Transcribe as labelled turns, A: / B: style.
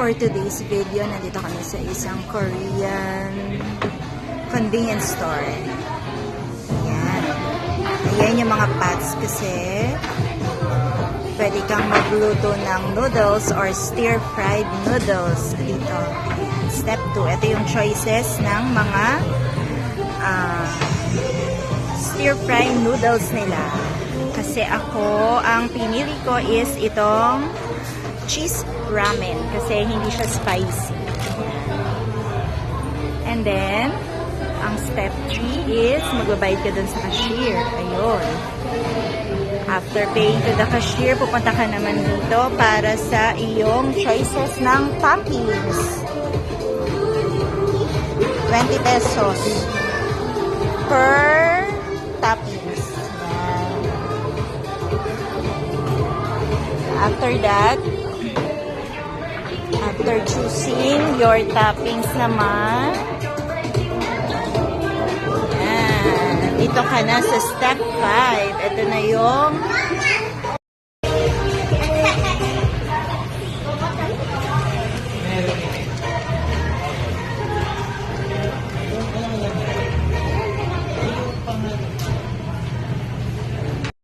A: for today's video, nandito kami sa isang Korean convenience store. Ayan. Ayan yung mga pots kasi pwede kang magluto ng noodles or stir-fried noodles dito. Ayan. Step 2. Ito yung choices ng mga stir-fried noodles nila. Kasi ako, ang pinili ko is itong cheese ramen kasi hindi siya spicy. And then, ang step 3 is magbabayad ka dun sa cashier. Ayun. After paying to the cashier, pupunta ka naman dito para sa iyong choices ng toppings. 20 pesos per toppings. Yan. After that, after choosing your toppings naman, yan, dito ka na sa step 5. Ito na yung